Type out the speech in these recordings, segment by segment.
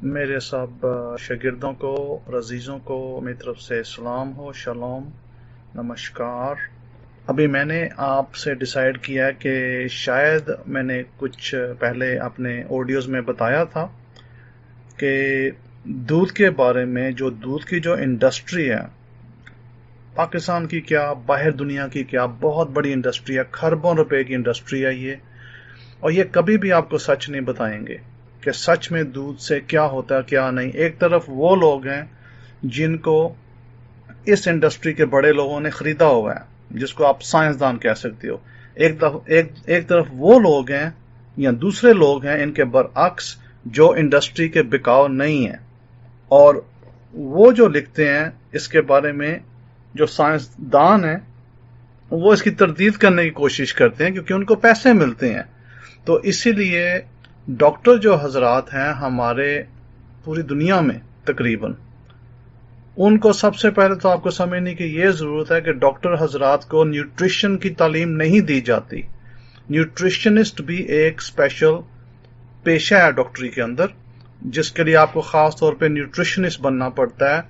میرے سب شاگردوں کو اور عزیزوں کو میری طرف سے سلام ہو، شلوم، نمسکار۔ ابھی میں نے آپ سے ڈیسائیڈ کیا کہ شاید میں نے کچھ پہلے اپنے آڈیوز میں بتایا تھا کہ دودھ کے بارے میں، دودھ کی جو انڈسٹری ہے پاکستان کی کیا، باہر دنیا کی کیا، بہت بڑی انڈسٹری ہے، کھربوں روپے کی انڈسٹری ہے یہ، اور یہ کبھی بھی آپ کو سچ نہیں بتائیں گے کہ سچ میں دودھ سے کیا ہوتا ہے کیا نہیں۔ ایک طرف وہ لوگ ہیں جن کو اس انڈسٹری کے بڑے لوگوں نے خریدا ہوا ہے، جس کو آپ سائنسدان کہہ سکتے ہو۔ ایک طرف وہ لوگ ہیں یا دوسرے لوگ ہیں ان کے برعکس جو انڈسٹری کے بکاؤ نہیں ہیں، اور وہ جو لکھتے ہیں اس کے بارے میں، جو سائنسدان ہیں وہ اس کی تردید کرنے کی کوشش کرتے ہیں کیونکہ ان کو پیسے ملتے ہیں۔ تو اسی لیے ڈاکٹر جو حضرات ہیں ہمارے پوری دنیا میں تقریباً، ان کو سب سے پہلے تو آپ کو سمجھنے کی یہ ضرورت ہے کہ ڈاکٹر حضرات کو نیوٹریشن کی تعلیم نہیں دی جاتی۔ نیوٹریشنسٹ بھی ایک اسپیشل پیشہ ہے ڈاکٹری کے اندر، جس کے لیے آپ کو خاص طور پہ نیوٹریشنسٹ بننا پڑتا ہے،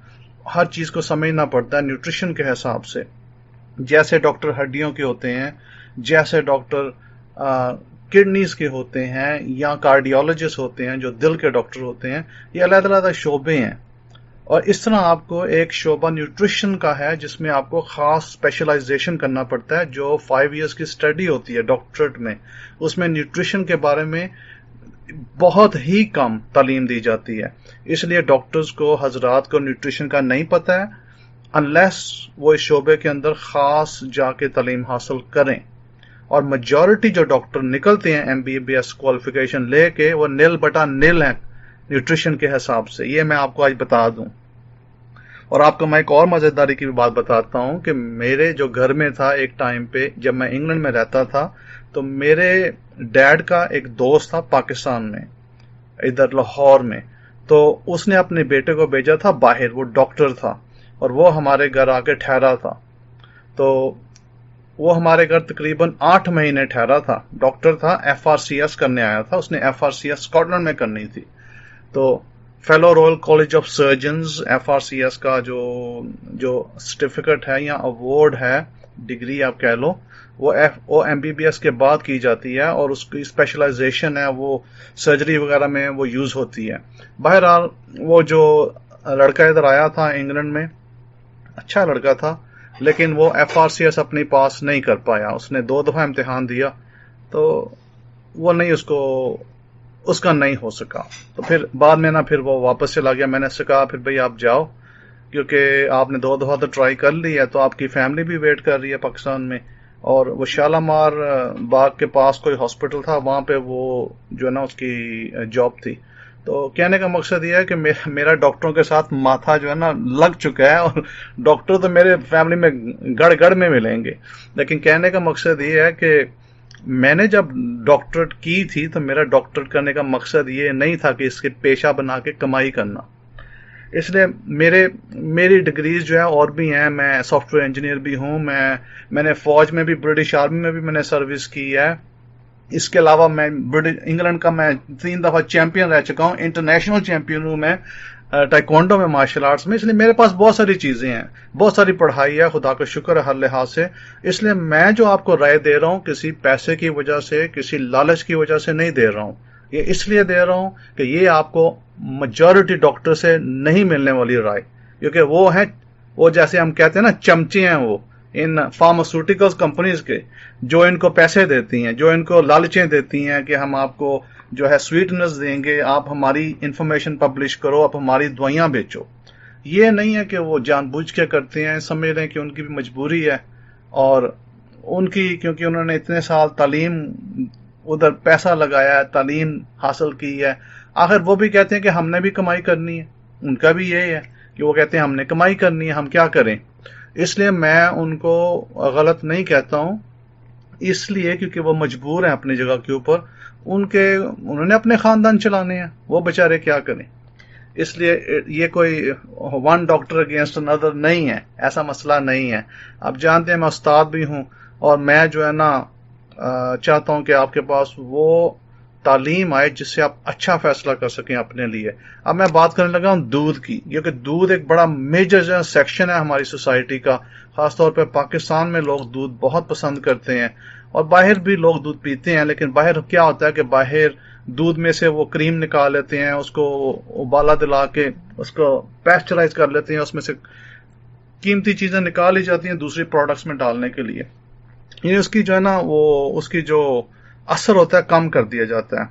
ہر چیز کو سمجھنا پڑتا ہے نیوٹریشن کے حساب سے۔ جیسے ڈاکٹر ہڈیوں کے ہوتے ہیں، جیسے ڈاکٹر کڈنیز کے ہوتے ہیں، یا کارڈیولوجسٹ ہوتے ہیں جو دل کے ڈاکٹر ہوتے ہیں، یہ علیحدہ علیحدہ شعبے ہیں۔ اور اس طرح آپ کو ایک شعبہ نیوٹریشن کا ہے جس میں آپ کو خاص اسپیشلائزیشن کرنا پڑتا ہے، جو 5 ایئرس کی اسٹڈی ہوتی ہے ڈاکٹریٹ میں۔ اس میں نیوٹریشن کے بارے میں بہت ہی کم تعلیم دی جاتی ہے، اس لیے ڈاکٹرز کو، حضرات کو نیوٹریشن کا نہیں پتہ ہے انلیس وہ اس شعبے کے اندر خاص جا کے تعلیم حاصل کریں۔ اور میجورٹی جو ڈاکٹر نکلتے ہیں MBBS کوالیفیکیشن لے کے، وہ نل بٹا نل ہیں نیوٹریشن کے حساب سے، یہ میں آپ کو آج بتا دوں۔ اور آپ کو میں ایک اور مزیداری کی بھی بات بتاتا ہوں کہ میرے جو گھر میں تھا ایک ٹائم پہ، جب میں انگلینڈ میں رہتا تھا، تو میرے ڈیڈ کا ایک دوست تھا پاکستان میں، ادھر لاہور میں، تو اس نے اپنے بیٹے کو بھیجا تھا باہر، وہ ڈاکٹر تھا اور وہ ہمارے گھر آ کے ٹھہرا تھا۔ تو وہ ہمارے گھر تقریباً 8 مہینے ٹھہرا تھا، ڈاکٹر تھا، FRCS کرنے آیا تھا، اس نے FRCS اسکاٹ لینڈ میں کرنی تھی۔ تو fellow Royal college of surgeons, FRCS کا جو سرٹیفکیٹ ہے یا ایوارڈ ہے، ڈگری آپ کہہ لو، وہ MBBS کے بعد کی جاتی ہے، اور اس کی اسپیشلائزیشن ہے وہ سرجری وغیرہ میں وہ یوز ہوتی ہے۔ بہرحال وہ جو لڑکا ادھر آیا تھا انگلینڈ میں، اچھا لڑکا تھا، لیکن وہ FRCS اپنی پاس نہیں کر پایا۔ اس نے 2 دفعہ امتحان دیا تو وہ نہیں، اس کا نہیں ہو سکا۔ تو پھر بعد میں پھر وہ واپس چلا گیا۔ میں نے اس سے کہا پھر بھئی آپ جاؤ، کیونکہ آپ نے 2 دفعہ تو ٹرائی کر لی ہے، تو آپ کی فیملی بھی ویٹ کر رہی ہے پاکستان میں۔ اور وہ شالامار باغ کے پاس کوئی ہاسپٹل تھا، وہاں پہ وہ جو ہے نا اس کی جاب تھی۔ تو کہنے کا مقصد یہ ہے کہ میرا ڈاکٹروں کے ساتھ ماتھا جو ہے نا لگ چکا ہے، اور ڈاکٹر تو میرے فیملی میں گڑ گڑ میں ملیں گے، لیکن کہنے کا مقصد یہ ہے کہ میں نے جب ڈاکٹریٹ کی تھی تو میرا ڈاکٹریٹ کرنے کا مقصد یہ نہیں تھا کہ اس کے پیشہ بنا کے کمائی کرنا۔ اس لیے میری ڈگریز جو ہے اور بھی ہیں، میں سافٹ ویئر انجینئر بھی ہوں، میں نے فوج میں بھی، برٹش آرمی میں بھی میں نے سروس کی ہے۔ اس کے علاوہ میں انگلینڈ کا میں 3 دفعہ چیمپئن رہ چکا ہوں، انٹرنیشنل چیمپئن ہوں میں ٹائیکوانڈو میں، مارشل آرٹس میں۔ اس لیے میرے پاس بہت ساری چیزیں ہیں، بہت ساری پڑھائی ہے، خدا کا شکر ہے ہر لحاظ سے۔ اس لیے میں جو آپ کو رائے دے رہا ہوں کسی پیسے کی وجہ سے، کسی لالچ کی وجہ سے نہیں دے رہا ہوں، یہ اس لیے دے رہا ہوں کہ یہ آپ کو میجورٹی ڈاکٹر سے نہیں ملنے والی رائے، کیونکہ وہ جیسے ہم کہتے ہیں نا چمچے ہیں وہ ان فارماسیوٹیکل کمپنیز کے، جو ان کو پیسے دیتی ہیں، جو ان کو لالچیں دیتی ہیں کہ ہم آپ کو جو ہے سویٹنرز دیں گے، آپ ہماری انفارمیشن پبلش کرو، آپ ہماری دوائیاں بیچو۔ یہ نہیں ہے کہ وہ جان بوجھ کے کرتے ہیں، سمجھ رہے ہیں کہ ان کی بھی مجبوری ہے، اور ان کی کیونکہ انہوں نے اتنے سال تعلیم ادھر پیسہ لگایا ہے، تعلیم حاصل کی ہے، آخر وہ بھی کہتے ہیں کہ ہم نے بھی کمائی کرنی ہے۔ ان کا بھی یہی ہے کہ وہ کہتے ہیں ہم نے کمائی کرنی ہے، ہم کیا کریں۔ اس لیے میں ان کو غلط نہیں کہتا ہوں، اس لیے کیونکہ وہ مجبور ہیں اپنی جگہ کے اوپر، انہوں نے اپنے خاندان چلانے ہیں، وہ بیچارے کیا کریں۔ اس لیے یہ کوئی ون ڈاکٹر اگینسٹ انادر نہیں ہے، ایسا مسئلہ نہیں ہے۔ آپ جانتے ہیں میں استاد بھی ہوں، اور میں جو ہے نا چاہتا ہوں کہ آپ کے پاس وہ تعلیم آئے جس سے آپ اچھا فیصلہ کر سکیں اپنے لیے. اب میں بات کرنے لگا ہوں دودھ کی، کیونکہ دودھ ایک بڑا میجر سیکشن ہے ہماری سوسائٹی کا. خاص طور پہ پاکستان میں لوگ دودھ بہت پسند کرتے ہیں، اور باہر بھی لوگ دودھ پیتے ہیں، لیکن باہر کیا ہوتا ہے کہ باہر دودھ میں سے وہ کریم نکال لیتے ہیں، اس کو ابالا دلا کے اس کو پیسچرائز کر لیتے ہیں، اس میں سے قیمتی چیزیں نکال لی جاتی ہیں دوسری پروڈکٹس میں ڈالنے کے لیے. یہ اس کی جو ہے نا وہ اس کی جو اثر ہوتا ہے کم کر دیا جاتا ہے.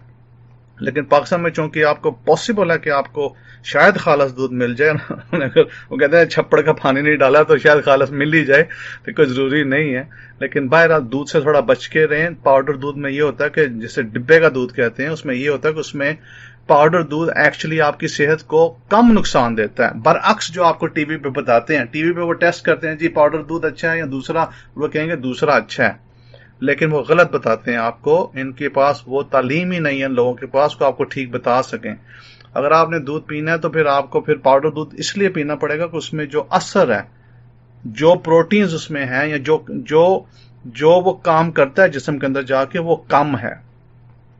لیکن پاکستان میں چونکہ آپ کو پاسبل ہے کہ آپ کو شاید خالص دودھ مل جائے نا، اگر وہ کہتے ہیں چھپڑ کا پانی نہیں ڈالا تو شاید خالص مل ہی جائے، تو کوئی ضروری نہیں ہے. لیکن باہر آپ دودھ سے تھوڑا بچ کے رہیں. پاؤڈر دودھ میں یہ ہوتا ہے کہ جسے ڈبے کا دودھ کہتے ہیں، اس میں یہ ہوتا ہے کہ اس میں پاؤڈر دودھ ایکچولی آپ کی صحت کو کم نقصان دیتا ہے، برعکس جو آپ کو ٹی وی پہ بتاتے ہیں. ٹی وی پہ وہ ٹیسٹ کرتے ہیں جی پاؤڈر دودھ اچھا ہے یا دوسرا، وہ کہیں گے دوسرا اچھا ہے، لیکن وہ غلط بتاتے ہیں آپ کو. ان کے پاس وہ تعلیم ہی نہیں ہے لوگوں کے پاس کو آپ کو ٹھیک بتا سکیں. اگر آپ نے دودھ پینا ہے تو پھر آپ کو پھر پاؤڈر دودھ اس لیے پینا پڑے گا کہ اس میں جو اثر ہے، جو پروٹینز اس میں ہیں، یا جو وہ کام کرتا ہے جسم کے اندر جا کے، وہ کم ہے.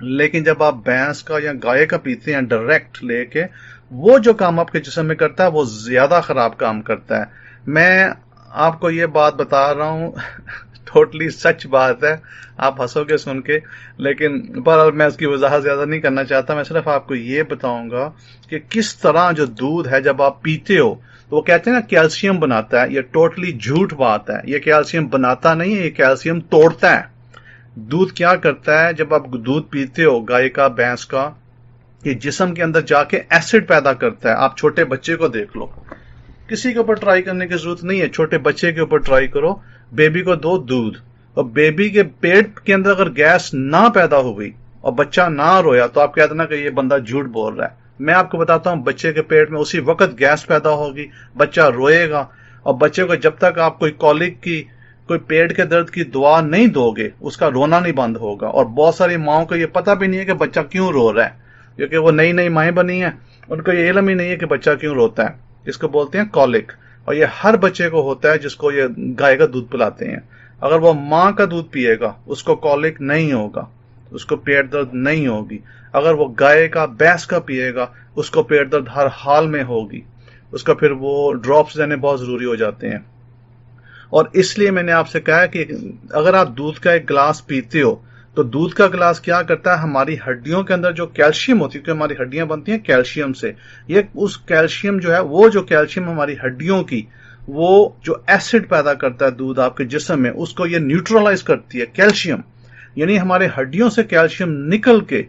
لیکن جب آپ بھینس کا یا گائے کا پیتے ہیں ڈائریکٹ لے کے، وہ جو کام آپ کے جسم میں کرتا ہے وہ زیادہ خراب کام کرتا ہے. میں آپ کو یہ بات بتا رہا ہوں ٹوٹلی سچ بات ہے، آپ ہنسو گے سن کے، لیکن بہرحال میں اس کی وضاحت زیادہ نہیں کرنا چاہتا. میں صرف آپ کو یہ بتاؤں گا کہ کس طرح جو دودھ ہے جب آپ پیتے ہو تو وہ کہتے ہیں نا کیلشیم بناتا ہے. یہ ٹوٹلی جھوٹ بات ہے، یہ کیلشیم بناتا نہیں ہے، یہ کیلشیم توڑتا ہے. دودھ کیا کرتا ہے جب آپ دودھ پیتے ہو گائے کا بھینس کا، یہ جسم کے اندر جا کے ایسڈ پیدا کرتا ہے. آپ چھوٹے بچے کو دیکھ لو، کسی کے اوپر ٹرائی کرنے کی ضرورت نہیں ہے، چھوٹے بچے کے اوپر ٹرائی کرو. بیبی کو دو دودھ، اور بیبی کے پیٹ کے اندر اگر گیس نہ پیدا ہوئی اور بچہ نہ رویا تو آپ کہتے نا کہ یہ بندہ جھوٹ بول رہا ہے. میں آپ کو بتاتا ہوں بچے کے پیٹ میں اسی وقت گیس پیدا ہوگی، بچہ روئے گا. اور بچے کو جب تک آپ کوئی کولک کی، کوئی پیٹ کے درد کی دوا نہیں دو گے، اس کا رونا نہیں بند ہوگا. اور بہت ساری ماؤں کو یہ پتہ بھی نہیں ہے کہ بچہ کیوں رو رہا ہے، کیونکہ وہ نئی نئی مائیں بنی ہیں، ان کو یہ علم ہی نہیں ہے کہ بچہ کیوں روتا ہے. اس کو بولتے ہیں کولک، اور یہ ہر بچے کو ہوتا ہے جس کو یہ گائے کا دودھ پلاتے ہیں. اگر وہ ماں کا دودھ پیے گا اس کو کولک نہیں ہوگا، اس کو پیٹ درد نہیں ہوگی. اگر وہ گائے کا بھینس کا پیے گا اس کو پیٹ درد ہر حال میں ہوگی. اس کا پھر وہ ڈراپس دینے بہت ضروری ہو جاتے ہیں. اور اس لیے میں نے آپ سے کہا کہ اگر آپ دودھ کا ایک گلاس پیتے ہو تو دودھ کا گلاس کیا کرتا ہے، ہماری ہڈیوں کے اندر جو کیلشیم ہوتی ہے، کیونکہ ہماری ہڈیاں بنتی ہیں کیلشیم سے، یہ اس کیلشیم جو ہے، وہ جو کیلشیم ہماری ہڈیوں کی، وہ جو ایسڈ پیدا کرتا ہے دودھ آپ کے جسم میں، اس کو یہ نیوٹرلائز کرتی ہے کیلشیم. یعنی ہمارے ہڈیوں سے کیلشیم نکل کے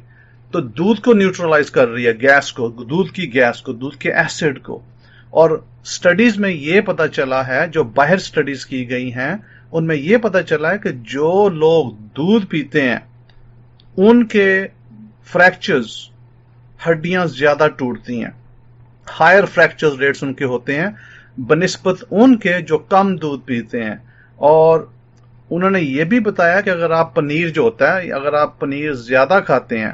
تو دودھ کو نیوٹرلائز کر رہی ہے، گیس کو، دودھ کی گیس کو، دودھ کے ایسڈ کو. اور سٹڈیز میں یہ پتا چلا ہے، جو باہر سٹڈیز کی گئی ہیں ان میں یہ پتا چلا ہے کہ جو لوگ دودھ پیتے ہیں ان کے فریکچرز، ہڈیاں زیادہ ٹوٹتی ہیں، ہائر فریکچر ریٹس ان کے ہوتے ہیں بنسبت ان کے جو کم دودھ پیتے ہیں. اور انہوں نے یہ بھی بتایا کہ اگر آپ پنیر جو ہوتا ہے، اگر آپ پنیر زیادہ کھاتے ہیں،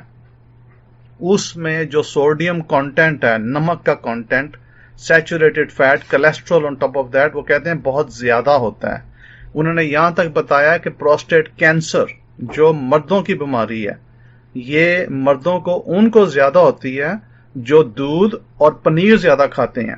اس میں جو سوڈیم کانٹینٹ ہے، نمک کا content, saturated fat, cholesterol on top of that, وہ کہتے ہیں بہت زیادہ ہوتا ہے. انہوں نے یہاں تک بتایا کہ پروسٹیٹ کینسر جو مردوں کی بیماری ہے، یہ مردوں کو ان کو زیادہ ہوتی ہے جو دودھ اور پنیر زیادہ کھاتے ہیں،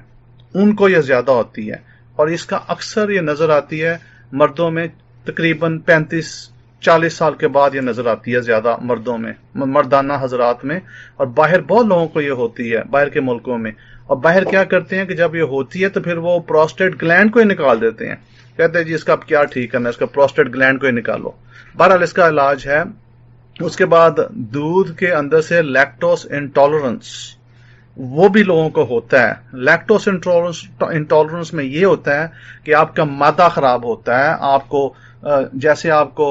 ان کو یہ زیادہ ہوتی ہے. اور اس کا اکثر یہ نظر آتی ہے مردوں میں تقریباً 35-40 سال کے بعد یہ نظر آتی ہے زیادہ مردوں میں، مردانہ حضرات میں. اور باہر بہت لوگوں کو یہ ہوتی ہے باہر کے ملکوں میں. اور باہر کیا کرتے ہیں کہ جب یہ ہوتی ہے تو پھر وہ پروسٹیٹ گلینڈ کو ہی نکال دیتے ہیں، کہتے ہیں جی اس کا اب کیا ٹھیک کرنا ہے، اس کا پروسٹیٹ گلینڈ کو ہی نکالو. بہرحال اس کا علاج ہے. اس کے بعد دودھ کے اندر سے لیکٹوز انٹالرنس، وہ بھی لوگوں کو ہوتا ہے. لیکٹوز انٹالرنس میں یہ ہوتا ہے کہ آپ کا معدہ خراب ہوتا ہے، آپ کو جیسے آپ کو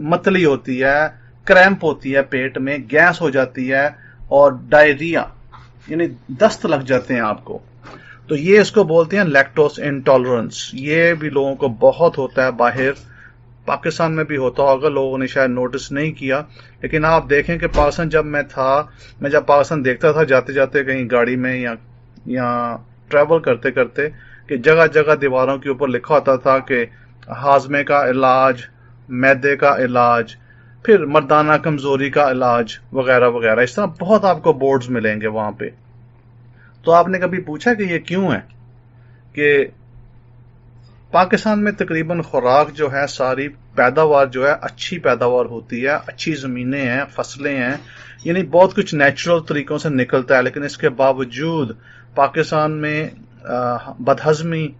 متلی ہوتی ہے، کریمپ ہوتی ہے پیٹ میں، گیس ہو جاتی ہے، اور ڈائریا یعنی دست لگ جاتے ہیں آپ کو. تو یہ اس کو بولتے ہیں لیکٹوز انٹالرنس. یہ بھی لوگوں کو بہت ہوتا ہے، باہر پاکستان میں بھی ہوتا ہوگا، لوگوں نے شاید نوٹس نہیں کیا. لیکن آپ دیکھیں کہ پاکستان جب میں تھا، میں جب پاکستان دیکھتا تھا جاتے جاتے کہیں گاڑی میں یا ٹریول کرتے کرتے، کہ جگہ جگہ دیواروں کے اوپر لکھا ہوتا تھا کہ ہاضمے کا علاج، معدے کا علاج، پھر مردانہ کمزوری کا علاج وغیرہ وغیرہ، اس طرح بہت آپ کو بورڈز ملیں گے وہاں پہ. تو آپ نے کبھی پوچھا کہ یہ کیوں ہے کہ پاکستان میں تقریباً خوراک جو ہے ساری پیداوار جو ہے اچھی پیداوار ہوتی ہے، اچھی زمینیں ہیں، فصلیں ہیں، یعنی بہت کچھ نیچرل طریقوں سے نکلتا ہے، لیکن اس کے باوجود پاکستان میں بدہضمی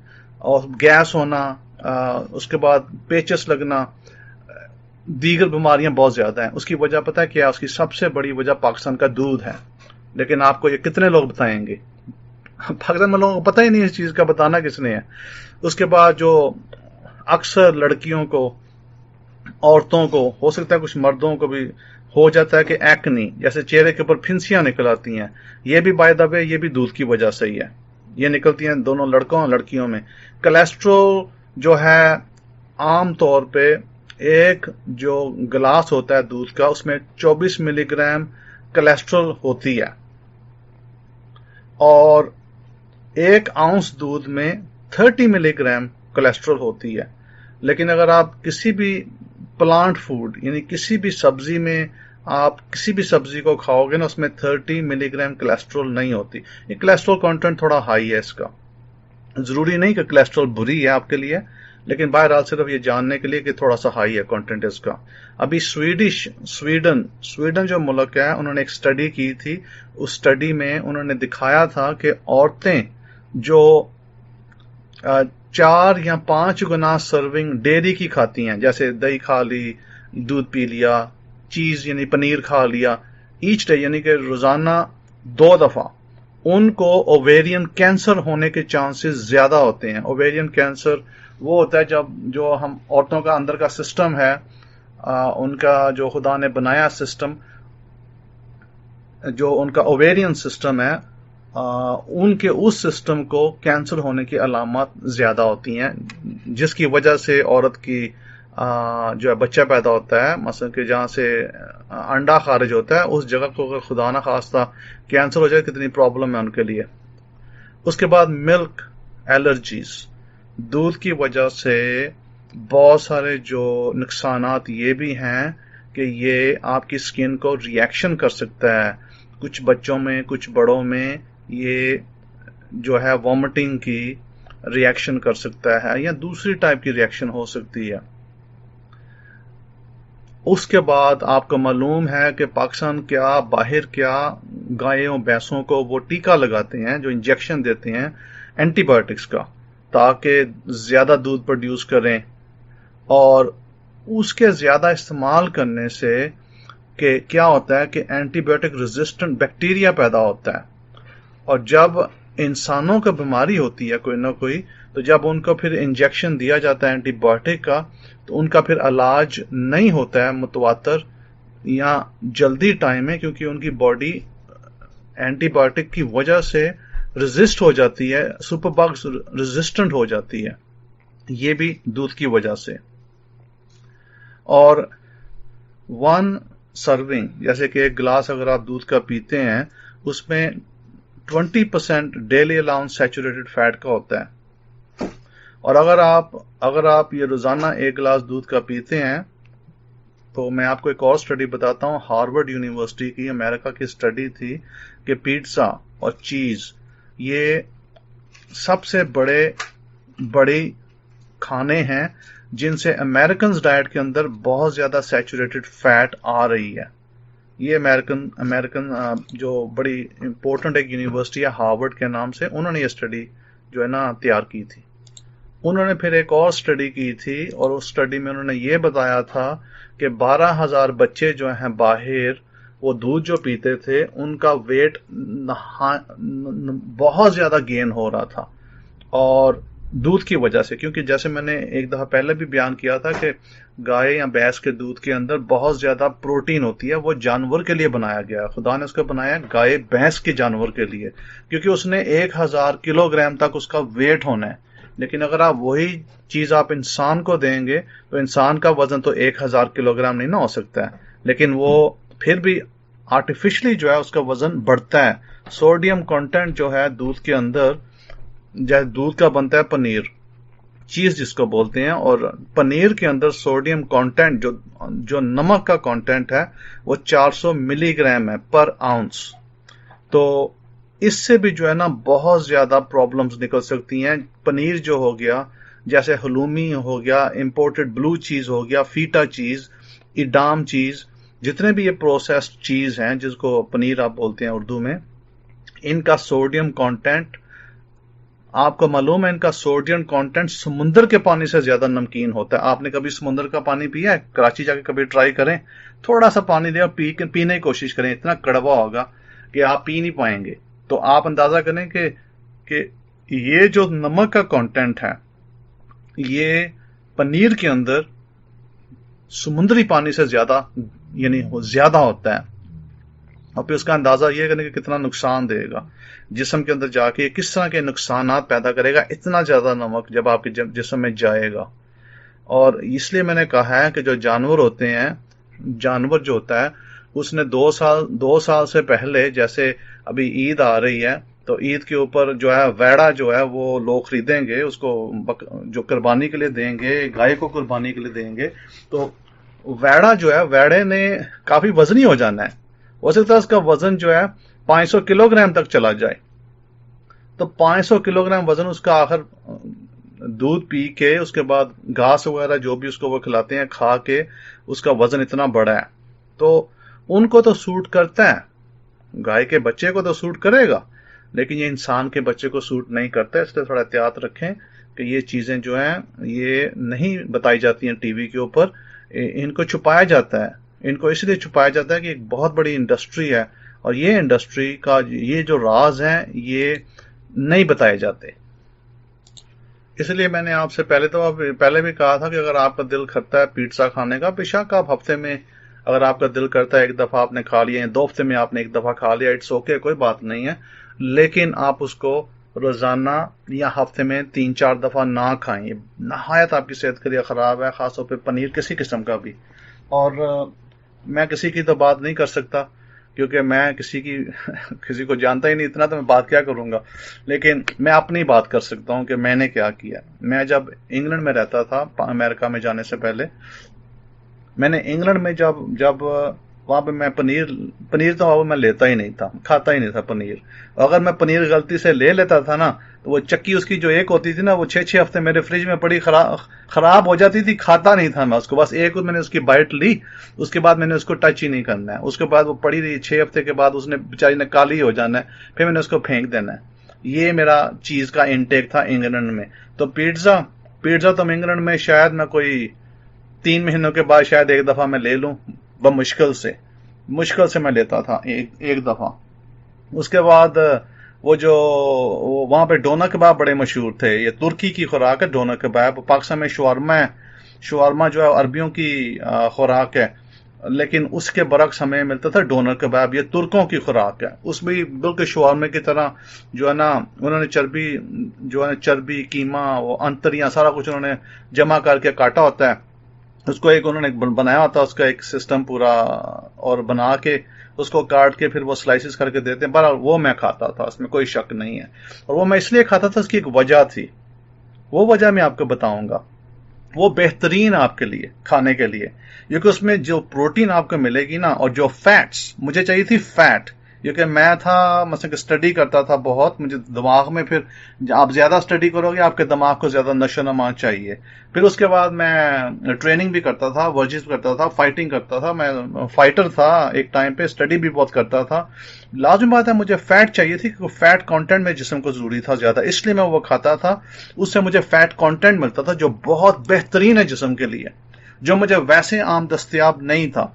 اور گیس ہونا، اس کے بعد پیچس لگنا، دیگر بیماریاں بہت زیادہ ہیں. اس کی وجہ پتہ ہے کیا؟ اس کی سب سے بڑی وجہ پاکستان کا دودھ ہے. لیکن آپ کو یہ کتنے لوگ بتائیں گے؟ پاکستان میں لوگوں کو پتہ ہی نہیں اس چیز کا، بتانا کس نے ہے. اس کے بعد جو اکثر لڑکیوں کو، عورتوں کو، ہو سکتا ہے کچھ مردوں کو بھی ہو جاتا ہے کہ ایکنی، جیسے چہرے کے اوپر پھنسیاں نکل آتی ہیں، یہ بھی بائی دا وے یہ بھی دودھ کی وجہ سے ہی ہے. یہ نکلتی ہیں دونوں لڑکوں اور لڑکیوں میں. کولیسٹرول جو ہے عام طور پہ ایک جو گلاس ہوتا ہے دودھ کا، اس میں 24 ملی گرام کولیسٹرول ہوتی ہے، اور ایک آؤنس دودھ میں 30 ملی گرام کولیسٹرول ہوتی ہے. لیکن اگر آپ کسی بھی پلانٹ فوڈ یعنی کسی بھی سبزی میں آپ کسی بھی سبزی کو کھاؤ گے نا، اس میں 30 ملی گرام کولیسٹرول نہیں ہوتی. یہ کولیسٹرول کانٹینٹ تھوڑا ہائی ہے اس کا. ضروری نہیں کہ کولیسٹرول بری ہے آپ کے لیے، لیکن بہرحال صرف یہ جاننے کے لیے کہ تھوڑا سا ہائی ہے کانٹینٹ اس کا. ابھی سویڈن جو ملک ہے، انہوں نے ایک سٹڈی کی تھی. اس سٹڈی میں انہوں نے دکھایا تھا کہ عورتیں جو 4 یا 5 گنا سرونگ ڈیری کی کھاتی ہیں، جیسے دہی کھا لی، دودھ پی لیا، چیز یعنی پنیر کھا لیا، ایچ ڈے یعنی کہ روزانہ 2 دفعہ، ان کو اوویرین کینسر ہونے کے چانسز زیادہ ہوتے ہیں. اوویرین کینسر وہ ہوتا ہے جب جو ہم عورتوں کا اندر کا سسٹم ہے، ان کا جو خدا نے بنایا سسٹم، جو ان کا اوویرین سسٹم ہے، ان کے اس سسٹم کو کینسر ہونے کی علامات زیادہ ہوتی ہیں، جس کی وجہ سے عورت کی جو ہے بچہ پیدا ہوتا ہے، مثلا کہ جہاں سے انڈا خارج ہوتا ہے اس جگہ کو اگر خدا نہ خواستہ کینسر ہو جائے کتنی پرابلم ہے ان کے لیے. اس کے بعد ملک الرجیز، دودھ کی وجہ سے بہت سارے جو نقصانات یہ بھی ہیں کہ یہ آپ کی سکن کو ریئیکشن کر سکتا ہے. کچھ بچوں میں، کچھ بڑوں میں یہ جو ہے وامٹنگ کی ریئیکشن کر سکتا ہے، یا دوسری ٹائپ کی ریئیکشن ہو سکتی ہے. اس کے بعد آپ کو معلوم ہے کہ پاکستان کیا باہر کیا گائےوں بھینسوں کو وہ ٹیکہ لگاتے ہیں، جو انجیکشن دیتے ہیں اینٹی بایوٹکس کا، تاکہ زیادہ دودھ پروڈیوس کریں. اور اس کے زیادہ استعمال کرنے سے کہ کیا ہوتا ہے کہ اینٹی بایوٹک ریزسٹنٹ بیکٹیریا پیدا ہوتا ہے، اور جب انسانوں کو بیماری ہوتی ہے کوئی نہ کوئی، تو جب ان کو پھر انجیکشن دیا جاتا ہے اینٹی بایوٹک کا، تو ان کا پھر علاج نہیں ہوتا ہے متواتر یا جلدی ٹائم میں، کیونکہ ان کی باڈی اینٹی بایوٹک کی وجہ سے ریزسٹ ہو جاتی ہے، سپر بگز ریزسٹنٹ ہو جاتی ہے، یہ بھی دودھ کی وجہ سے. اور 1 سرونگ جیسے کہ ایک گلاس اگر آپ دودھ کا پیتے ہیں، اس میں 20% ڈیلی الاؤنس سیچوریٹڈ فیٹ کا ہوتا ہے. اور اگر آپ یہ روزانہ ایک گلاس دودھ کا پیتے ہیں، تو میں آپ کو ایک اور سٹڈی بتاتا ہوں، ہارورڈ یونیورسٹی کی امریکہ کی سٹڈی تھی کہ پیزا اور چیز یہ سب سے بڑے کھانے ہیں جن سے امریکنز ڈائٹ کے اندر بہت زیادہ سیچوریٹڈ فیٹ آ رہی ہے. یہ امریکن جو بڑی امپورٹنٹ ایک یونیورسٹی ہے ہارورڈ کے نام سے، انہوں نے یہ سٹڈی جو ہے نا تیار کی تھی. انہوں نے پھر ایک اور سٹڈی کی تھی، اور اس سٹڈی میں انہوں نے یہ بتایا تھا کہ 12,000 بچے جو ہیں باہر وہ دودھ جو پیتے تھے، ان کا ویٹ بہت زیادہ گین ہو رہا تھا، اور دودھ کی وجہ سے. کیونکہ جیسے میں نے ایک دفعہ پہلے بھی بیان کیا تھا کہ گائے یا بھینس کے دودھ کے اندر بہت زیادہ پروٹین ہوتی ہے، وہ جانور کے لیے بنایا گیا، خدا نے اس کو بنایا گائے بھینس کے جانور کے لیے، کیونکہ اس نے 1000 کلو گرام تک اس کا ویٹ ہونا ہے. لیکن اگر آپ وہی چیز آپ انسان کو دیں گے تو انسان کا وزن تو 1000 کلو گرام نہیں نہ ہو سکتا ہے، لیکن وہ پھر بھی آرٹیفیشلی جو ہے اس کا وزن بڑھتا ہے. سوڈیم کانٹینٹ جو ہے دودھ کے اندر، جیسے دودھ کا بنتا ہے پنیر، چیز جس کو بولتے ہیں، اور پنیر کے اندر سوڈیم کانٹینٹ جو نمک کا کانٹینٹ ہے وہ 400 ملی گرام ہے پر آؤنس. تو اس سے بھی جو ہے نا بہت زیادہ پرابلمز نکل سکتی ہیں. پنیر جو ہو گیا، جیسے حلومی ہو گیا، امپورٹڈ بلو چیز ہو گیا، فیٹا چیز، ایڈام چیز، جتنے بھی یہ پروسیسڈ چیز ہیں جس کو پنیر آپ بولتے ہیں اردو میں، ان کا سوڈیم کانٹینٹ، آپ کو معلوم ہے ان کا سوڈیم کانٹینٹ سمندر کے پانی سے زیادہ نمکین ہوتا ہے. آپ نے کبھی سمندر کا پانی پیا ہے؟ کراچی جا کے کبھی ٹرائی کریں، تھوڑا سا پانی لیں اور پینے کی کوشش کریں، اتنا کڑوا ہوگا کہ آپ پی نہیں پائیں گے. تو آپ اندازہ کریں کہ یہ جو نمک کا کانٹینٹ ہے یہ پنیر کے اندر سمندری پانی سے زیادہ زیادہ ہوتا ہے. اور پھر اس کا اندازہ یہ کرنے کہ کتنا نقصان دے گا جسم کے اندر جا کے، کس طرح کے نقصانات پیدا کرے گا اتنا زیادہ نمک جب آپ کے جسم میں جائے گا. اور اس لیے میں نے کہا ہے کہ جو جانور ہوتے ہیں، جانور جو ہوتا ہے اس نے 2 سال سے پہلے، جیسے ابھی عید آ رہی ہے تو عید کے اوپر جو ہے ویڑا جو ہے وہ لوگ خریدیں گے، اس کو جو قربانی کے لیے دیں گے، گائے کو قربانی کے لیے دیں گے. تو ویڑا جو ہے، ویڑے نے کافی وزنی ہو جانا ہے، ہو سکتا ہے اس کا وزن جو ہے 500 کلو گرام تک چلا جائے. تو 500 کلو گرام وزن اس کا آخر دودھ پی کے، اس کے بعد گھاس وغیرہ جو بھی اس کو وہ کھلاتے ہیں کھا کے، اس کا وزن اتنا بڑا ہے. تو ان کو تو سوٹ کرتا ہے، گائے کے بچے کو تو سوٹ کرے گا، لیکن یہ انسان کے بچے کو سوٹ نہیں کرتا. اس لیے تھوڑا احتیاط رکھیں کہ یہ چیزیں جو ہیں یہ نہیں بتائی جاتی ہیں ٹی وی کے اوپر، ان کو چھپایا جاتا ہے. ان کو اس لیے چھپایا جاتا ہے کہ ایک بہت بڑی انڈسٹری ہے، اور یہ انڈسٹری کا یہ جو راز ہیں یہ نہیں بتائے جاتے. اس لیے میں نے آپ سے پہلے بھی کہا تھا کہ اگر آپ کا دل کرتا ہے پیزا کھانے کا، بے شک آپ ہفتے میں، اگر آپ کا دل کرتا ہے ایک دفعہ آپ نے کھا لیا، 2 ہفتے میں آپ نے ایک دفعہ کھا لیا، اٹس اوکے، کوئی بات نہیں ہے. لیکن آپ اس کو روزانہ یا ہفتے میں 3-4 دفعہ نہ کھائیں. یہ نہایت آپ کی صحت کے لیے خراب ہے، خاص طور پہ پنیر کسی قسم کا بھی. اور میں کسی کی تو بات نہیں کر سکتا کیونکہ میں کسی کو جانتا ہی نہیں اتنا، تو میں بات کیا کروں گا. لیکن میں اپنی بات کر سکتا ہوں کہ میں نے کیا کیا. میں جب انگلینڈ میں رہتا تھا، امریکہ میں جانے سے پہلے، میں نے انگلینڈ میں جب وہاں پہ میں پنیر تو وہاں پہ میں لیتا ہی نہیں تھا، کھاتا ہی نہیں تھا پنیر. اگر میں پنیر غلطی سے لے لیتا تھا نا تو وہ چکی اس کی جو ایک ہوتی تھی نا، وہ 6 ہفتے میرے فریج میں پڑی خراب ہو جاتی تھی. کھاتا نہیں تھا میں اس کو، بس ایک میں نے اس کی بائٹ لی، اس کے بعد میں نے اس کو ٹچ ہی نہیں کرنا ہے. اس کے بعد وہ پڑی رہی 6 ہفتے کے بعد اس نے بیچاری نے کالی ہو جانا ہے، پھر میں نے اس کو پھینک دینا ہے. یہ میرا چیز کا انٹیک تھا انگلینڈ میں. تو پیزا تو انگلینڈ میں شاید میں کوئی 3 مہینوں کے بعد شاید ایک دفعہ میں لے لوں، مشکل سے میں لیتا تھا ایک دفعہ. اس کے بعد وہ جو وہاں پہ ڈونا کباب بڑے مشہور تھے، یہ ترکی کی خوراک ہے ڈونا کباب. پاکستان میں شورما جو ہے عربیوں کی خوراک ہے، لیکن اس کے برعکس ہمیں ملتا تھا ڈونر کباب، یہ ترکوں کی خوراک ہے. اس میں بالکل شورمے کی طرح جو ہے نا انہوں نے چربی قیمہ، وہ انتریاں، سارا کچھ انہوں نے جمع کر کے کاٹا ہوتا ہے. اس کو انہوں نے بنایا ہوتا ہے، اس کا ایک سسٹم پورا، اور بنا کے اس کو کاٹ کے پھر وہ سلائسز کر کے دیتے ہیں. بہرحال وہ میں کھاتا تھا، اس میں کوئی شک نہیں ہے. اور وہ میں اس لیے کھاتا تھا، اس کی ایک وجہ تھی، وہ وجہ میں آپ کو بتاؤں گا. وہ بہترین آپ کے لیے کھانے کے لیے، کیونکہ اس میں جو پروٹین آپ کو ملے گی نا، اور جو فیٹس مجھے چاہیے تھی فیٹ، کیونکہ میں تھا مثلا کہ اسٹڈی کرتا تھا بہت، مجھے دماغ میں، پھر آپ زیادہ اسٹڈی کرو گے آپ کے دماغ کو زیادہ نشو نما چاہیے. پھر اس کے بعد میں ٹریننگ بھی کرتا تھا، ورزش بھی کرتا تھا، فائٹنگ کرتا تھا، میں فائٹر تھا ایک ٹائم پہ، اسٹڈی بھی بہت کرتا تھا. لازم بات ہے مجھے فیٹ چاہیے تھی، کیونکہ فیٹ کانٹینٹ میں جسم کو ضروری تھا زیادہ، اس لیے میں وہ کھاتا تھا. اس سے مجھے فیٹ کانٹینٹ ملتا تھا جو بہت بہترین ہے جسم کے لیے، جو مجھے ویسے عام دستیاب نہیں تھا.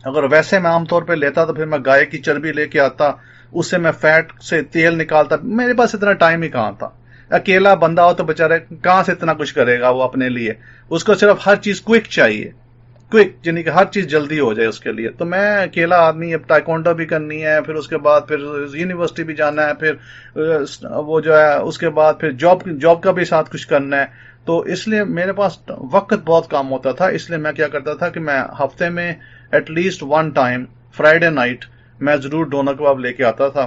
اگر ویسے میں عام طور پہ لیتا تو پھر میں گائے کی چربی لے کے آتا، اس سے میں فیٹ سے تیل نکالتا. میرے پاس اتنا ٹائم ہی کہاں تھا. اکیلا بندہ ہو تو بیچارے کہاں سے اتنا کچھ کرے گا وہ اپنے لیے. اس کو صرف ہر چیز کوئک چاہیے، کوئک، یعنی کہ ہر چیز جلدی ہو جائے اس کے لیے. تو میں اکیلا آدمی، اب ٹائیکوانڈو بھی کرنی ہے، پھر اس کے بعد پھر یونیورسٹی بھی جانا ہے، پھر وہ جو ہے اس کے بعد پھر جاب کا بھی ساتھ کچھ کرنا ہے. تو اس لیے میرے پاس وقت بہت کام ہوتا تھا. اس لیے میں کیا کرتا تھا کہ میں ہفتے میں at least 1 time Friday night میں ضرور ڈونا کباب لے کے آتا تھا.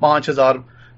5,000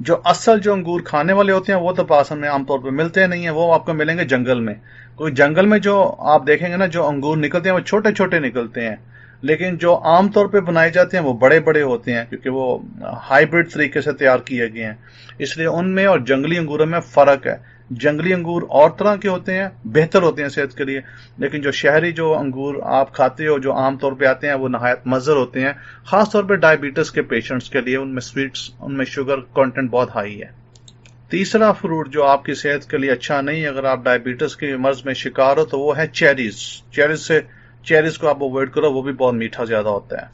جو اصل جو انگور کھانے والے ہوتے ہیں وہ تو پاس میں عام طور پہ ملتے نہیں ہیں، وہ آپ کو ملیں گے جنگل میں. کوئی جنگل میں جو آپ دیکھیں گے نا جو انگور نکلتے ہیں وہ چھوٹے چھوٹے نکلتے ہیں، لیکن جو عام طور پہ بنائے جاتے ہیں وہ بڑے بڑے ہوتے ہیں، کیونکہ وہ ہائیبرڈ طریقے سے تیار کیے گئے ہیں. اس لیے ان میں اور جنگلی انگوروں میں فرق ہے. جنگلی انگور اور طرح کے ہوتے ہیں، بہتر ہوتے ہیں صحت کے لیے، لیکن جو شہری جو انگور آپ کھاتے ہو جو عام طور پہ آتے ہیں وہ نہایت مضر ہوتے ہیں، خاص طور پہ ڈائبٹیز کے پیشنٹس کے لیے. ان میں سویٹس، ان میں شوگر کنٹینٹ بہت ہائی ہے. تیسرا فروٹ جو آپ کی صحت کے لیے اچھا نہیں اگر آپ ڈائبٹیز کے مرض میں شکار ہو تو وہ ہے چیریز. چیریز کو آپ اوائڈ کرو، وہ بھی بہت میٹھا زیادہ ہوتا ہے.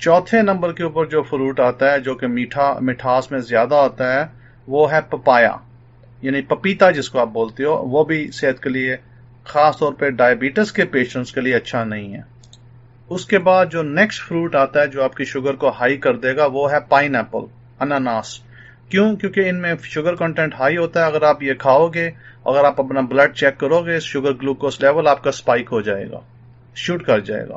چوتھے نمبر کے اوپر جو فروٹ آتا ہے جو کہ مٹھاس میں زیادہ ہوتا ہے وہ ہے پپایا، یعنی پپیتا جس کو آپ بولتے ہو. وہ بھی صحت کے لیے خاص طور پہ ڈائبٹیز کے پیشنٹس کے لیے اچھا نہیں ہے. اس کے بعد جو نیکسٹ فروٹ آتا ہے جو آپ کی شوگر کو ہائی کر دے گا وہ ہے پائن ایپل، اناناس. کیوں؟ کیونکہ ان میں شوگر کنٹینٹ ہائی ہوتا ہے. اگر آپ یہ کھاؤ گے، اگر آپ اپنا بلڈ چیک کرو گے، شوگر گلوکوز لیول آپ کا سپائک ہو جائے گا، شوٹ کر جائے گا.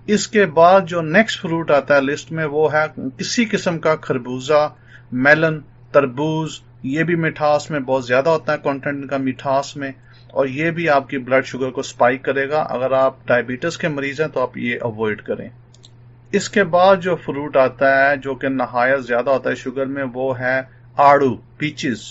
اس کے بعد جو نیکسٹ فروٹ آتا ہے لسٹ میں وہ ہے کسی قسم کا خربوزہ، میلن، تربوز. یہ بھی مٹھاس میں بہت زیادہ ہوتا ہے کنٹینٹ کا مٹھاس میں، اور یہ بھی آپ کی بلڈ شوگر کو سپائک کرے گا. اگر آپ ڈائبٹیز کے مریض ہیں تو آپ یہ اوائڈ کریں. اس کے بعد جو فروٹ آتا ہے جو کہ نہایت زیادہ ہوتا ہے شوگر میں وہ ہے آڑو، پیچز.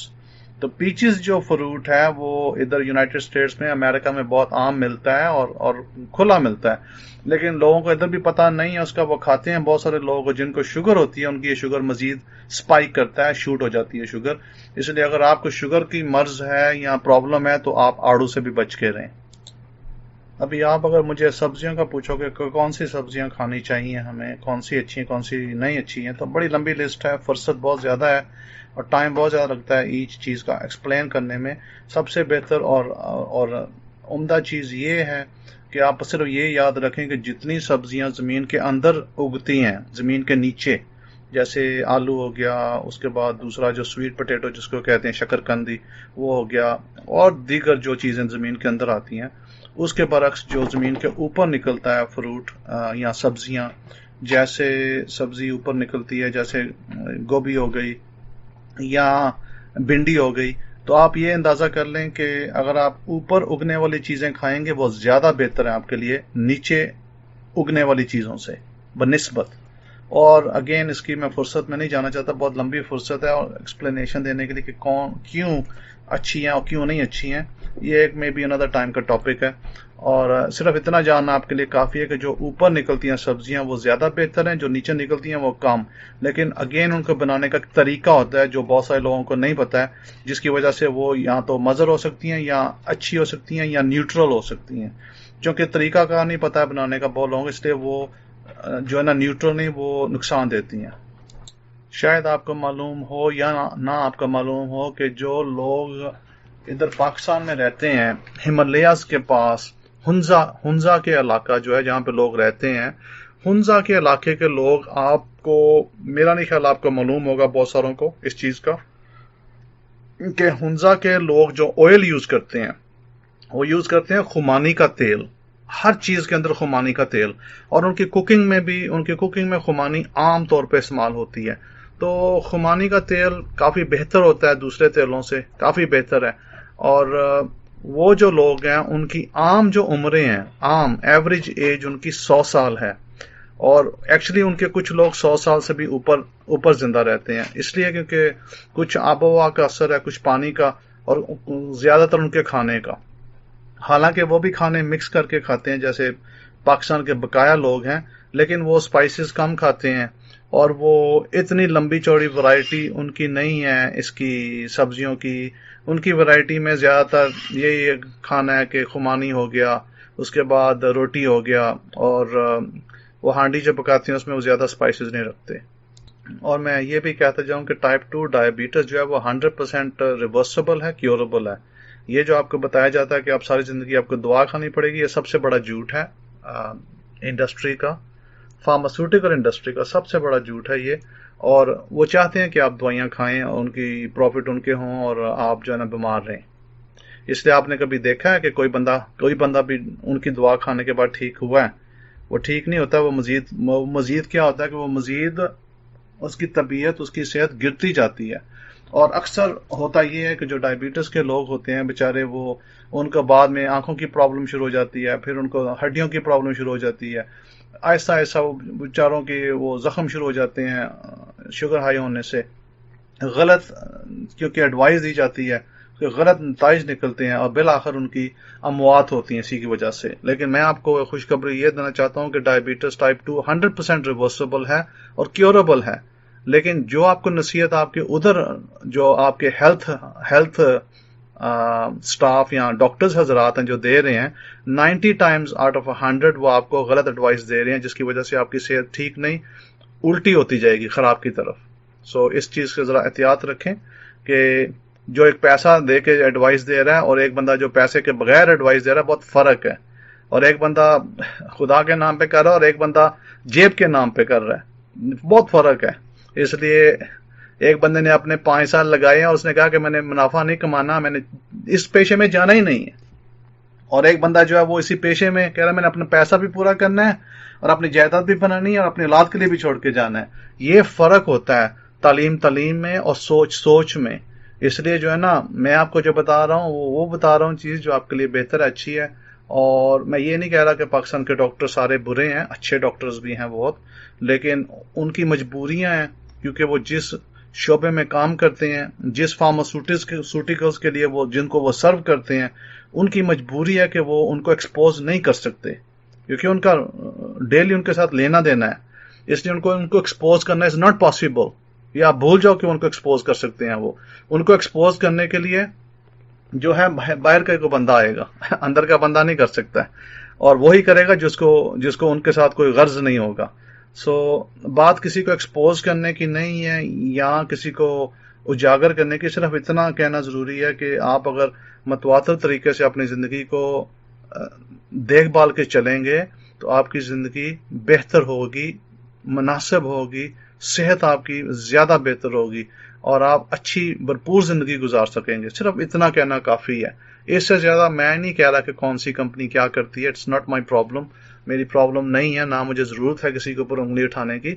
تو پیچز جو فروٹ ہے وہ ادھر یونائٹڈ اسٹیٹس میں، امریکہ میں بہت عام ملتا ہے اور کھلا ملتا ہے، لیکن لوگوں کو ادھر بھی پتہ نہیں ہے اس کا. وہ کھاتے ہیں بہت سارے لوگ جن کو شوگر ہوتی ہے، ان کی یہ شوگر مزید سپائک کرتا ہے، شوٹ ہو جاتی ہے شوگر. اس لیے اگر آپ کو شوگر کی مرض ہے یا پرابلم ہے تو آپ آڑو سے بھی بچ کے رہیں. ابھی آپ اگر مجھے سبزیوں کا پوچھو کہ کون سی سبزیاں کھانی چاہیے ہمیں، کون سی اچھی ہیں کون سی نہیں اچھی ہیں، تو بڑی لمبی لسٹ ہے، فرصت بہت زیادہ ہے اور ٹائم بہت زیادہ لگتا ہے ایچ چیز کا ایکسپلین کرنے میں. سب سے بہتر اور عمدہ چیز یہ ہے کہ آپ صرف یہ یاد رکھیں کہ جتنی سبزیاں زمین کے اندر اگتی ہیں، زمین کے نیچے، جیسے آلو ہو گیا، اس کے بعد دوسرا جو سویٹ پوٹیٹو جس کو کہتے ہیں شکر کندی وہ ہو گیا، اور دیگر جو چیزیں زمین کے اندر آتی ہیں، اس کے برعکس جو زمین کے اوپر نکلتا ہے فروٹ یا سبزیاں، جیسے سبزی اوپر نکلتی ہے جیسے گوبھی ہو گئی یا بھنڈی ہو گئی، تو آپ یہ اندازہ کر لیں کہ اگر آپ اوپر اگنے والی چیزیں کھائیں گے وہ زیادہ بہتر ہے آپ کے لیے نیچے اگنے والی چیزوں سے بنسبت. اور اگین اس کی میں فرصت میں نہیں جانا چاہتا، بہت لمبی فرصت ہے اور ایکسپلینیشن دینے کے لیے کہ کیوں اچھی ہیں اور کیوں نہیں اچھی ہیں. یہ ایک میں بھی اندر ٹائم کا ٹاپک ہے، اور صرف اتنا جاننا آپ کے لیے کافی ہے کہ جو اوپر نکلتی ہیں سبزیاں وہ زیادہ بہتر ہیں، جو نیچے نکلتی ہیں وہ کم. لیکن اگین ان کو بنانے کا طریقہ ہوتا ہے جو بہت سارے لوگوں کو نہیں پتا ہے، جس کی وجہ سے وہ یا تو مضر ہو سکتی ہیں یا اچھی ہو سکتی ہیں یا نیوٹرل ہو سکتی ہیں. چونکہ طریقہ کار نہیں پتا ہے بنانے کا بہت لوگوں، اس لیے وہ جو ہے نا نیوٹرل نہیں، وہ نقصان دیتی ہیں. شاید آپ کو معلوم ہو یا نہ آپ کو معلوم ہو کہ جو لوگ ادھر پاکستان میں رہتے ہیں ہمالیاز کے پاس، ہنزا کے علاقہ جو ہے جہاں پہ لوگ رہتے ہیں، ہنزا کے علاقے کے لوگ، آپ کو میرا نہیں خیال آپ کو معلوم ہوگا بہت ساروں کو اس چیز کا کہ ہنزا کے لوگ جو آئل یوز کرتے ہیں وہ یوز کرتے ہیں خمانی کا تیل. ہر چیز کے اندر خمانی کا تیل، اور ان کی کوکنگ میں خمانی عام طور پہ استعمال ہوتی ہے. تو خمانی کا تیل کافی بہتر ہوتا ہے دوسرے تیلوں سے، کافی بہتر ہے. اور وہ جو لوگ ہیں ان کی عام جو عمریں ہیں، عام ایوریج ایج ان کی 100 سال ہے، اور ایکچولی ان کے کچھ لوگ 100 سال سے بھی اوپر زندہ رہتے ہیں. اس لیے کیونکہ کچھ آب و ہوا کا اثر ہے، کچھ پانی کا، اور زیادہ تر ان کے کھانے کا. حالانکہ وہ بھی کھانے مکس کر کے کھاتے ہیں جیسے پاکستان کے بقایا لوگ ہیں، لیکن وہ سپائسز کم کھاتے ہیں، اور وہ اتنی لمبی چوڑی ورائٹی ان کی نہیں ہے اس کی سبزیوں کی. ان کی ورائٹی میں زیادہ تر یہی کھانا ہے کہ خمانی ہو گیا، اس کے بعد روٹی ہو گیا، اور وہ ہانڈی جو پکاتے ہیں اس میں وہ زیادہ سپائسز نہیں رکھتے. اور میں یہ بھی کہتا جاؤں کہ ٹائپ 2 ڈائبٹیز جو ہے وہ 100% ریورسبل ہے، کیوربل ہے. یہ جو آپ کو بتایا جاتا ہے کہ آپ ساری زندگی آپ کو دوا کھانی پڑے گی، یہ سب سے بڑا جھوٹ ہے انڈسٹری کا، فارماسیوٹیکل انڈسٹری کا سب سے بڑا جھوٹ ہے یہ. اور وہ چاہتے ہیں کہ آپ دوائیاں کھائیں اور ان کی پروفٹ ان کے ہوں اور آپ جو ہے نا بیمار رہیں. اس لیے آپ نے کبھی دیکھا ہے کہ کوئی بندہ بھی ان کی دوا کھانے کے بعد ٹھیک ہوا ہے؟ وہ ٹھیک نہیں ہوتا. وہ مزید کیا ہوتا ہے کہ وہ مزید اس کی طبیعت، اس کی صحت گرتی جاتی ہے. اور اکثر ہوتا یہ ہے کہ جو ڈائبٹیز کے لوگ ہوتے ہیں بیچارے وہ ان کا بعد میں آنکھوں کی پرابلم شروع ہو جاتی ہے، پھر ان کو ہڈیوں کی پرابلم شروع ہو جاتی ہے، آہستہ آہستہ وہ بیچاروں کے وہ زخم شروع ہو جاتے ہیں شوگر ہائی ہونے سے، غلط کیونکہ ایڈوائز دی جاتی ہے کہ غلط نتائج نکلتے ہیں اور بالآخر ان کی اموات ہوتی ہیں اسی کی وجہ سے۔ لیکن میں آپ کو خوشخبری یہ دینا چاہتا ہوں کہ ڈائبٹیز ٹائپ 2 100% ریورسیبل ہے اور کیوربل ہے، لیکن جو آپ کو نصیحت آپ کے ادھر جو آپ کے ہیلتھ سٹاف یا ڈاکٹرز حضرات ہیں جو دے رہے ہیں، 90 ٹائمز آؤٹ آف 100 وہ آپ کو غلط ایڈوائس دے رہے ہیں، جس کی وجہ سے آپ کی صحت ٹھیک نہیں، الٹی ہوتی جائے گی خراب کی طرف۔ سو اس چیز سے ذرا احتیاط رکھیں کہ جو ایک پیسہ دے کے ایڈوائس دے رہا ہے اور ایک بندہ جو پیسے کے بغیر ایڈوائس دے رہا ہے بہت فرق ہے، اور ایک بندہ خدا کے نام پہ کر رہا ہے اور ایک بندہ جیب کے نام پہ کر رہا ہے، بہت فرق ہے۔ اس لیے ایک بندے نے اپنے 5 سال لگائے ہیں اور اس نے کہا کہ میں نے منافع نہیں کمانا، میں نے اس پیشے میں جانا ہی نہیں ہے، اور ایک بندہ جو ہے وہ اسی پیشے میں کہہ رہا ہے میں نے اپنا پیسہ بھی پورا کرنا ہے اور اپنی جائیداد بھی بنانی ہے اور اپنی اولاد کے لیے بھی چھوڑ کے جانا ہے۔ یہ فرق ہوتا ہے تعلیم میں اور سوچ میں۔ اس لیے جو ہے نا میں آپ کو جو بتا رہا ہوں وہ بتا رہا ہوں چیز جو آپ کے لیے بہتر ہے، اچھی ہے، اور میں یہ نہیں کہہ رہا کہ پاکستان کے ڈاکٹر سارے برے ہیں، اچھے ڈاکٹرز بھی ہیں بہت، لیکن ان کی مجبوریاں ہیں کیونکہ وہ جس شعبے میں کام کرتے ہیں، جس فارماسیوٹیکلز کے لیے وہ جن کو وہ سرو کرتے ہیں، ان کی مجبوری ہے کہ وہ ان کو ایکسپوز نہیں کر سکتے کیونکہ ان کا ڈیلی ان کے ساتھ لینا دینا ہے، اس لیے ان کو ایکسپوز کرنا از ناٹ پاسبل، یا آپ بھول جاؤ کہ ان کو ایکسپوز کر سکتے ہیں۔ وہ ان کو ایکسپوز کرنے کے لیے جو ہے باہر کا کوئی بندہ آئے گا، اندر کا بندہ نہیں کر سکتا ہے، اور وہی کرے گا جس کو ان کے ساتھ کوئی غرض نہیں ہوگا۔ سو بات کسی کو ایکسپوز کرنے کی نہیں ہے یا کسی کو اجاگر کرنے کی، صرف اتنا کہنا ضروری ہے کہ آپ اگر متواتر طریقے سے اپنی زندگی کو دیکھ بھال کے چلیں گے تو آپ کی زندگی بہتر ہوگی، مناسب ہوگی، صحت آپ کی زیادہ بہتر ہوگی اور آپ اچھی بھرپور زندگی گزار سکیں گے۔ صرف اتنا کہنا کافی ہے، اس سے زیادہ میں نہیں کہہ رہا کہ کون سی کمپنی کیا کرتی ہے، اٹس ناٹ مائی پرابلم، میری پرابلم نہیں ہے، نہ مجھے ضرورت ہے کسی کے اوپر انگلی اٹھانے کی،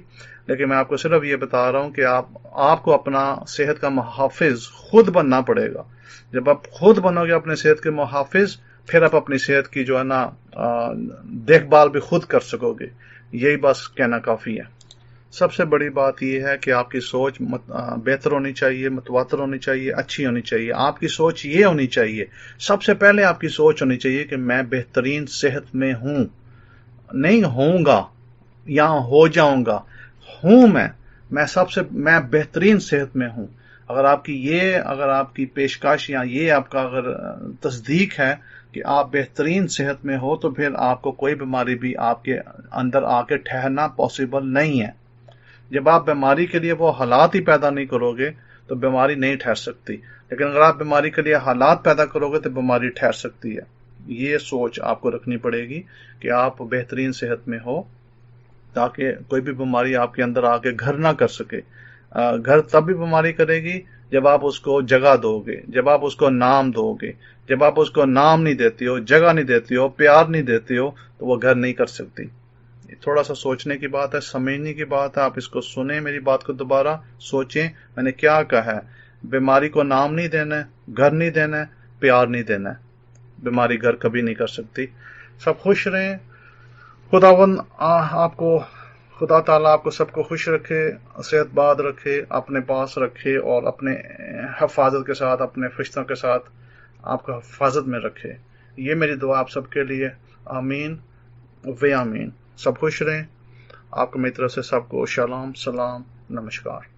لیکن میں آپ کو صرف یہ بتا رہا ہوں کہ آپ کو اپنا صحت کا محافظ خود بننا پڑے گا۔ جب آپ خود بنو گے اپنے صحت کے محافظ، پھر آپ اپنی صحت کی جو ہے نا دیکھ بھال بھی خود کر سکو گے۔ یہی بس کہنا کافی ہے۔ سب سے بڑی بات یہ ہے کہ آپ کی سوچ بہتر ہونی چاہیے، متواتر ہونی چاہیے، اچھی ہونی چاہیے۔ آپ کی سوچ یہ ہونی چاہیے، سب سے پہلے آپ کی سوچ ہونی چاہیے کہ میں بہترین صحت میں ہوں، نہیں ہوں گا یا ہو جاؤں گا، ہوں میں بہترین صحت میں ہوں۔ اگر آپ کی پیشکش یا یہ آپ کا اگر تصدیق ہے کہ آپ بہترین صحت میں ہو، تو پھر آپ کو کوئی بیماری بھی آپ کے اندر آ کے ٹھہرنا پاسبل نہیں ہے۔ جب آپ بیماری کے لیے وہ حالات ہی پیدا نہیں کرو گے تو بیماری نہیں ٹھہر سکتی، لیکن اگر آپ بیماری کے لیے حالات پیدا کرو گے تو بیماری ٹھہر سکتی ہے۔ یہ سوچ آپ کو رکھنی پڑے گی کہ آپ بہترین صحت میں ہو تاکہ کوئی بھی بیماری آپ کے اندر آ کے گھر نہ کر سکے۔ گھر تب بھی بیماری کرے گی جب آپ اس کو جگہ دو گے، جب آپ اس کو نام دو گے۔ جب آپ اس کو نام نہیں دیتے ہو، جگہ نہیں دیتے ہو، پیار نہیں دیتے ہو، تو وہ گھر نہیں کر سکتی۔ تھوڑا سا سوچنے کی بات ہے، سمجھنے کی بات ہے، آپ اس کو سنیں، میری بات کو دوبارہ سوچیں میں نے کیا کہا ہے۔ بیماری کو نام نہیں دینا ہے، گھر نہیں دینا ہے، پیار نہیں دینا ہے، بیماری گھر کبھی نہیں کر سکتی۔ سب خوش رہیں، خدا تعالیٰ آپ کو سب کو خوش رکھے، صحت باد رکھے، اپنے پاس رکھے اور اپنے حفاظت کے ساتھ، اپنے فرشتوں کے ساتھ آپ کو حفاظت میں رکھے۔ یہ میری دعا آپ سب کے لیے، آمین و آمین۔ سب خوش رہیں۔ آپ کو میری طرف سے سب کو شالام، سلام، نمسکار۔